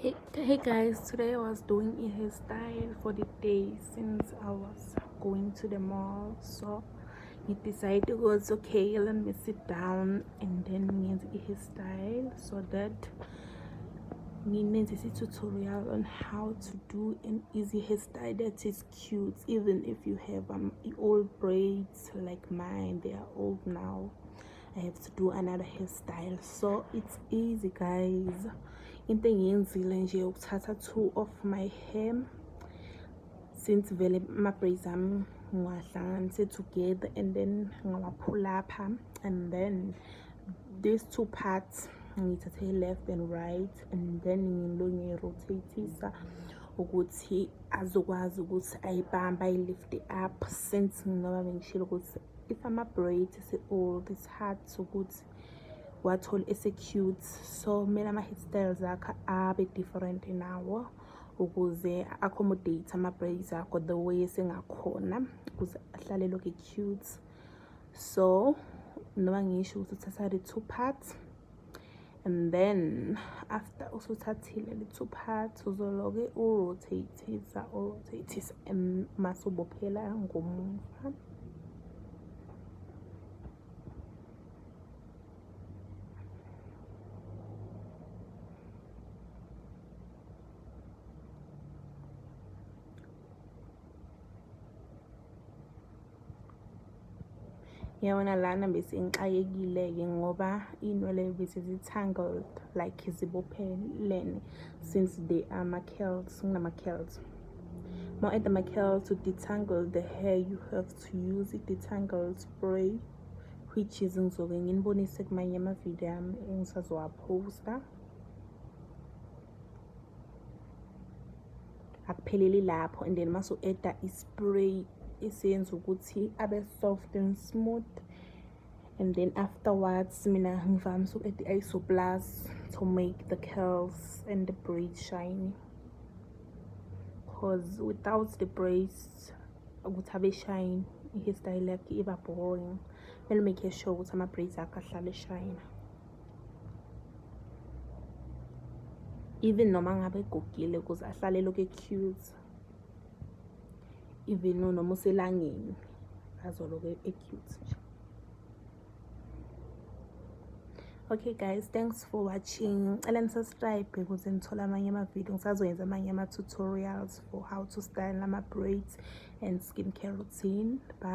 Hey guys, today I was doing a hairstyle for the day since I was going to the mall. So I decided it was okay, let me sit down and then make a hairstyle so that we need a tutorial on how to do an easy hairstyle that is cute, even if you have old braids like mine. They are old now. I have to do another hairstyle, so it's easy guys. Into engiyenzile nje ukuthatha 2 of my hair, since vele ama-braids ami ngiwahlanganise together and then ngawapull up, and then these 2 parts ngiyithathe left and right, and then ngirotatisa ukuthi azokwazi ukuthi ayibamba ayilift up, since ngoba bengishilo ukuthi if ama-braids ase-old it's hard ukuthi wathole ese-cute. So kumele ama-hairstyles akho abe different nawo ukuze accommodate ama-braids akho the way esengakhona ukuze ahlale lokhu cute. So noma ngisho ukuthi uthatha the 2 parts, and then after usuthathile le 2 parts uzoloke urotatisa masubophela ngomuva. Yabona lana bese ngixakekile-ke ngoba inwele bese zi-tangled, like zibophelene, since they are ma-curls, kunama-curls. More at the curls, to detangle the hair you have to use a detangle spray, which is ngizoke nginibonise kumanye ama-video ami engisazowaphosta. Akupheleli lapho, and then maso eda ispray esenza ukuthi abe soft and smooth, and then afterwards mina ngivamise uku-add i-Isoplus to make the curls and the braids shiny, because without the braids ukuthi abe shine i-hairstyle yakhe iba boring. Kumele make sure ukuthi ama-braids akho ahlale shine, even noma ngabe egugile ukuze ahlale lokhu cute, even noma uselangeni azoloke cute. Okay guys, thanks for watching. And subscribe ukuze nithola amanye ama-video. Ngisazoyenza amanye ama-tutorials for how to style ama-braids and skincare routine. Bye.